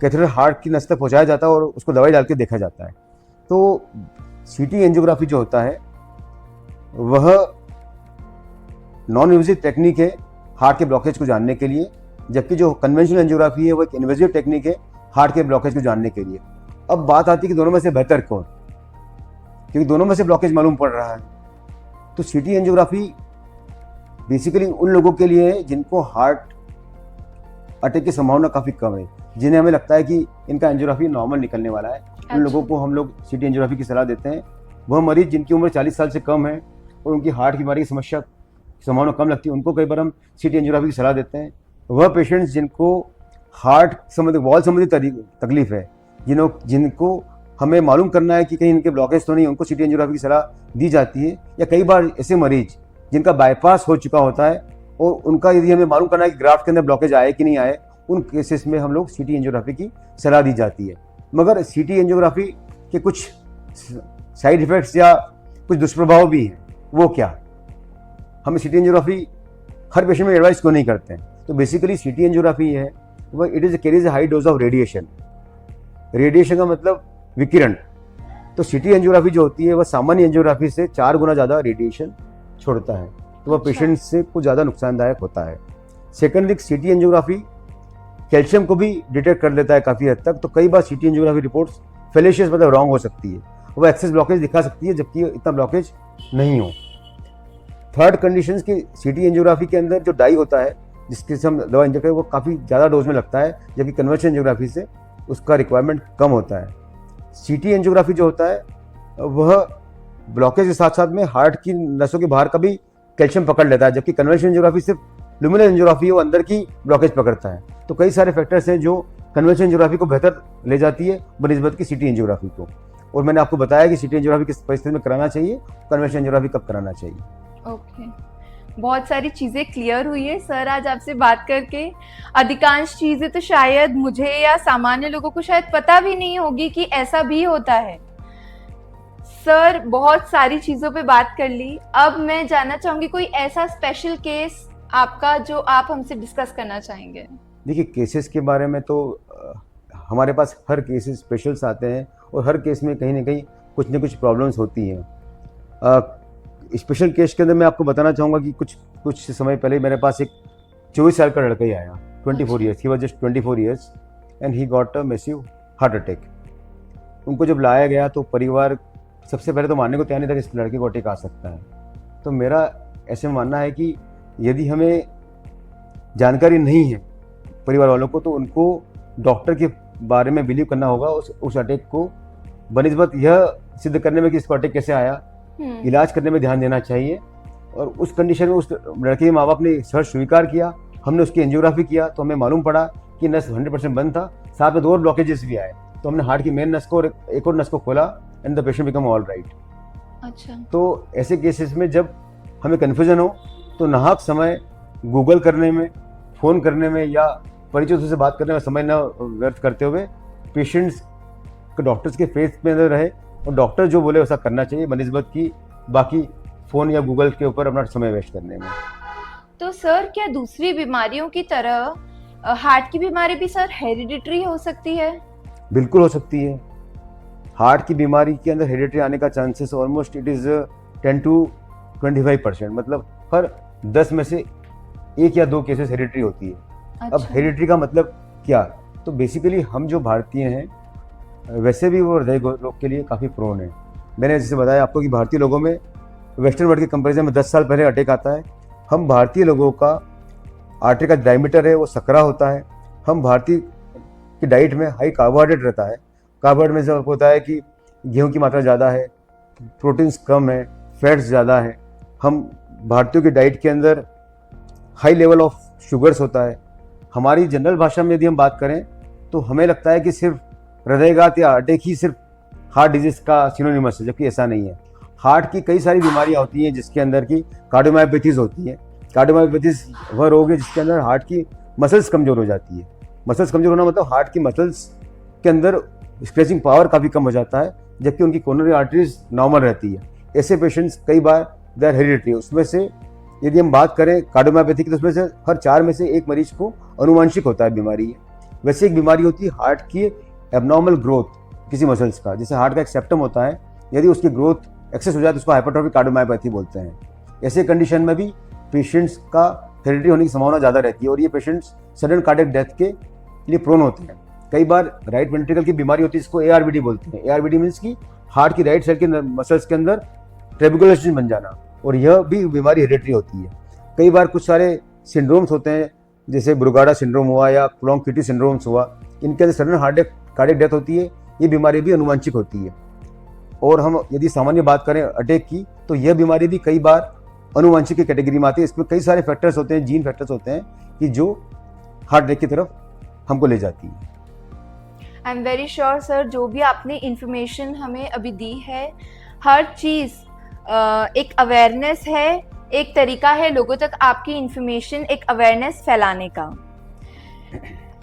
कैथेटर हार्ट की नस तक पहुंचाया जाता है और उसको दवाई डाल के देखा जाता है। तो सीटी एंजियोग्राफी जो होता है वह नॉन इन्वेजिव टेक्निक है हार्ट के ब्लॉकेज को जानने के लिए, जबकि जो कन्वेंशनल एंजियोग्राफी है वो एक इन्वेजिव टेक्निक है हार्ट के ब्लॉकेज को जानने के लिए। अब बात आती है कि दोनों में से बेहतर कौन, क्योंकि दोनों में से ब्लॉकेज मालूम पड़ रहा है। तो सीटी एंजियोग्राफी बेसिकली उन लोगों के लिए है जिनको हार्ट अटैक की संभावना काफ़ी कम है, जिन्हें हमें लगता है कि इनका एंजियोग्राफी नॉर्मल निकलने वाला है। उन लोगों को हम लोग सीटी एंजियोग्राफी की सलाह देते हैं। वह मरीज जिनकी उम्र 40 साल से कम है और उनकी हार्ट की बीमारी की समस्या संभावना कम लगती है, उनको कई बार हम सीटी एंजियोग्राफी की सलाह देते हैं। वह पेशेंट्स जिनको हार्ट संबंधी वॉल संबंधी तकलीफ है, जिनको हमें मालूम करना है कि कहीं इनके ब्लॉकेज तो नहीं, उनको सीटी एंजियोग्राफी की सलाह दी जाती है। या कई बार ऐसे मरीज जिनका बाईपास हो चुका होता है और उनका यदि हमें मालूम करना है कि ग्राफ्ट के अंदर ब्लॉकेज आए कि नहीं आए, उन केसेस में हम लोग सीटी एंजियोग्राफी की सलाह दी जाती है। मगर सीटी एंजियोग्राफी के कुछ साइड इफेक्ट्स या कुछ दुष्प्रभाव भी हैं। वो क्या, हम सीटी एंजियोग्राफी हर पेशेंट में एडवाइस क्यों नहीं करते हैं? तो बेसिकली सीटी एंजियोग्राफी है वह it is carries A high dose of radiation. Radiation का मतलब विकिरण। तो सीटी एंजियोग्राफी जो होती है वह सामान्य एंजियोग्राफी से 4 गुना ज़्यादा रेडिएशन छोड़ता है, तो वह पेशेंट से कुछ ज़्यादा नुकसानदायक होता है। सेकेंडली सीटी एंजियोग्राफी कैल्शियम को भी डिटेक्ट कर लेता है काफ़ी हद तक। तो कई बार सीटी एंजियोग्राफी रिपोर्ट्स फेलेशियस मतलब रॉन्ग हो सकती है, वह एक्सेस ब्लॉकेज दिखा सकती है जबकि इतना ब्लॉकेज नहीं हो। थर्ड कंडीशन की सीटी एंजियोग्राफी के अंदर जो डाई होता है जिसके से हम दवा इंजेक्ट करें वो काफ़ी ज़्यादा डोज में लगता है, जबकि कन्वेंशनल एंजियोग्राफी से उसका रिक्वायरमेंट कम होता है। सीटी एंजियोग्राफी जो होता है वह ब्लॉकेज के साथ साथ में हार्ट की नसों के बाहर का भी कैल्शियम पकड़ लेता है, जबकि कन्वेंशनल एंजियोग्राफी सिर्फ ल्यूमिनल एंजियोग्राफी है वो अंदर की ब्लॉकेज पकड़ता है। तो कई सारे फैक्टर्स हैं जो कन्वेंशनल एंजियोग्राफी को बेहतर ले जाती है बनिस्बत की सीटी एंजियोग्राफी को। और मैंने आपको बताया कि सीटी एंजियोग्राफी किस परिस्थिति में कराना चाहिए, कन्वेंशनल एंजियोग्राफी कब कराना चाहिए। ओके, बहुत सारी चीज़ें क्लियर हुई है सर आज आपसे बात करके। अधिकांश चीज़ें तो शायद मुझे या सामान्य लोगों को शायद पता भी नहीं होगी कि ऐसा भी होता है। सर बहुत सारी चीज़ों पे बात कर ली। अब मैं जानना चाहूँगी कोई ऐसा स्पेशल केस आपका जो आप हमसे डिस्कस करना चाहेंगे। देखिए केसेस के बारे में तो हमारे पास हर केसेस स्पेशल्स आते हैं और हर केस में कहीं ना कहीं कुछ ना कुछ प्रॉब्लम्स होती हैं। स्पेशल केस के अंदर मैं आपको बताना चाहूँगा कि कुछ समय पहले मेरे पास एक 24 साल का लड़का ही आया, 24 years, he was just 24 years and he got a massive heart attack. उनको जब लाया गया तो परिवार सबसे पहले तो मानने को तैयार नहीं था कि इस लड़के को अटैक आ सकता है। तो मेरा ऐसे मानना है कि यदि हमें जानकारी नहीं है परिवार वालों को तो उनको डॉक्टर के बारे में बिलीव करना होगा उस अटैक को बनिस्बत यह सिद्ध करने में कि इसको अटैक कैसे आया, इलाज करने में ध्यान देना चाहिए। और उस कंडीशन में उस लड़के के माँ बाप ने सर स्वीकार किया, हमने उसकी एंजियोग्राफी किया तो हमें मालूम पड़ा कि नस 100% बंद था, साथ में 2 और ब्लॉकेजेस भी आए। तो हमने हार्ट की मेन नस को और एक और नस को खोला and the patient become all right. अच्छा, तो ऐसे केसेस में जब हमें कन्फ्यूजन हो तो नाहक समय गूगल करने में, फ़ोन करने में या परिचितों से बात करने में समय न व्यर्थ करते हुए पेशेंट्स को डॉक्टर्स के फेस में अंदर रहे और डॉक्टर जो बोले वैसा करना चाहिए बनिस्बत की बाकी फ़ोन या गूगल के ऊपर अपना समय वेस्ट करने में। तो सर क्या दूसरी बीमारियों की तरह हार्ट की बीमारी भी सर हेरिडिटरी हो सकती है? बिल्कुल हो सकती है। हार्ट की बीमारी के अंदर हेरिडिटरी आने का chances almost it is 10 to 25%, मतलब हर 10 में से 1 या 2 केसेस हेरिडिटरी होती है। अच्छा। अब हेरिडिटरी का मतलब क्या? तो बेसिकली हम जो भारतीय हैं वैसे भी वो हृदय रोग के लिए काफ़ी प्रोन है। मैंने जैसे बताया आपको कि भारतीय लोगों में वेस्टर्न वर्ल्ड के कंपैरिजन में 10 साल पहले अटैक आता है। हम भारतीय लोगों का आर्टरी का डायमीटर है वो सकरा होता है। हम भारतीय की डाइट में हाई कार्बोहाइड्रेट रहता है। कार्बोहाइड्रेट में जब होता है कि गेहूं की मात्रा ज़्यादा है, प्रोटीन्स कम है, फैट्स ज़्यादा है। हम भारतीयों की डाइट के अंदर हाई लेवल ऑफ शुगर्स होता है। हमारी जनरल भाषा में यदि हम बात करें तो हमें लगता है कि सिर्फ हृदयघात या अटैक ही सिर्फ हार्ट डिजीज का सिनोनिमस है, जबकि ऐसा नहीं है। हार्ट की कई सारी बीमारियां होती हैं जिसके अंदर की कार्डियोमायोपैथीज होती हैं। कार्डियोमायोपैथीज वह रोग है जिसके अंदर हार्ट की मसल्स कमज़ोर हो जाती है। मसल्स कमज़ोर होना मतलब हार्ट की मसल्स के अंदर स्क्रैचिंग पावर काफ़ी कम हो जाता है, जबकि उनकी कोरोनरी आर्टरीज नॉर्मल रहती है। ऐसे पेशेंट्स कई बार दे आर हेरिडिटरी। उसमें से यदि हम बात करें कार्डियोमायोपैथी की, तो उसमें से हर 4 में से 1 मरीज को अनुवांशिक होता है बीमारी है। वैसे एक बीमारी होती है हार्ट की एबनॉर्मल ग्रोथ किसी मसल्स का, जैसे हार्ट का एक सेप्टम होता है, यदि उसकी ग्रोथ एक्सेस हो जाए तो उसको हाइपरट्रॉफिक कार्डियोमायोपैथी बोलते हैं। ऐसे कंडीशन में भी पेशेंट्स का हेरिडिटरी होने की संभावना ज़्यादा रहती है और ये पेशेंट्स सडन कार्डियक डेथ के लिए प्रोन होते हैं। कई बार राइट वेंट्रिकल की बीमारी होती है, इसको ARVD बोलते हैं। ARVD मीन्स कि हार्ट की राइट साइड के मसल्स के अंदर ट्रेबुकुलेशन बन जाना, और यह भी बीमारी हेरिडिटरी होती है। कई बार कुछ सारे सिंड्रोम्स होते हैं, जैसे ब्रुगाडा सिंड्रोम हुआ या क्लोंग-क्विटी सिंड्रोम्स हुआ, इनके अंदर सडन कार्डियक डेथ होती है। ये बीमारी भी अनुवांशिक होती है। और हम यदि सामान्य बात करें अटैक की, तो यह बीमारी भी कई बार अनुवांशिक की कैटेगरी में आती है। इसमें कई सारे फैक्टर्स होते हैं, जीन फैक्टर्स होते हैं कि जो हार्ट अटैक की तरफ हमको ले जाती है। I am very sure sir, जो भी आपने इंफॉर्मेशन हमें अभी दी है, हर चीज़ एक अवेयरनेस है, एक तरीका है लोगों तक आपकी इंफॉर्मेशन, एक अवेयरनेस फैलाने का।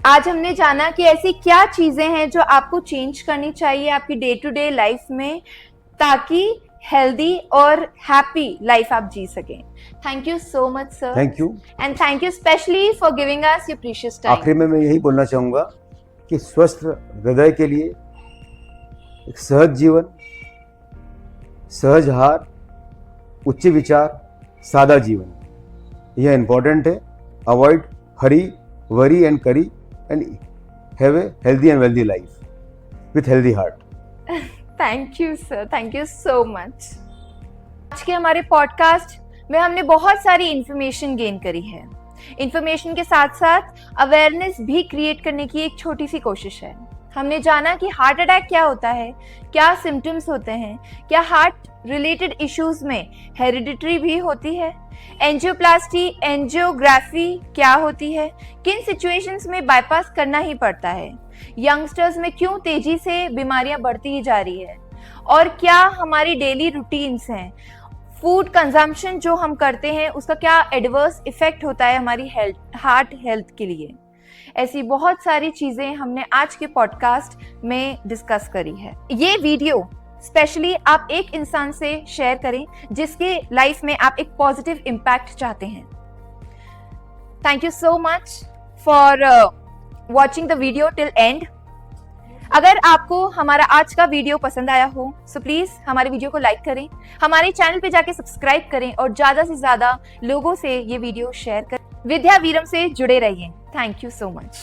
आज हमने जाना कि ऐसी क्या चीज़ें हैं जो आपको चेंज करनी चाहिए आपकी डे टू डे लाइफ में, ताकि हेल्दी और हैप्पी लाइफ आप जी सकें। Thank you so much sir. Thank you, and thank you specially for giving us your precious time. आखिर में मैं यही बोलना चाहूँगा कि स्वस्थ हृदय के लिए एक सहज जीवन, सहज आहार, उच्च विचार, सादा जीवन, यह इम्पोर्टेंट है। अवॉइड हरी, वरी एंड करी and have a healthy and wealthy life with healthy heart. Thank you sir, thank you so much. आज के हमारे पॉडकास्ट में हमने बहुत सारी इंफॉर्मेशन गेन करी है। इंफॉर्मेशन के साथ साथ अवेयरनेस भी क्रिएट करने की एक छोटी सी कोशिश है। हमने जाना कि हार्ट अटैक क्या होता है, क्या सिम्टम्स होते हैं, क्या हार्ट रिलेटेड इश्यूज में हेरिडिटरी भी होती है, एंजियोप्लास्टी, एंजियोग्राफी क्या होती है, किन सिचुएशंस में बाईपास करना ही पड़ता है, यंगस्टर्स में क्यों तेजी से बीमारियां बढ़ती ही जा रही है, और क्या हमारी डेली रूटीन्स हैं, फूड कंजम्पशन जो हम करते हैं उसका क्या एडवर्स इफेक्ट होता है हमारी हार्ट हेल्थ के लिए। ऐसी बहुत सारी चीजें हमने आज के पॉडकास्ट में डिस्कस करी है। ये वीडियो स्पेशली आप एक इंसान से शेयर करें जिसके लाइफ में आप एक पॉजिटिव इम्पैक्ट चाहते हैं। Thank you so much for watching the video till and. अगर आपको हमारा आज का वीडियो पसंद आया हो सो प्लीज हमारे वीडियो को लाइक करें, हमारे चैनल पे जाके सब्सक्राइब करें और ज्यादा से ज्यादा लोगों से ये वीडियो शेयर करें। विद्या वीरम से जुड़े रहिए। Thank you so much.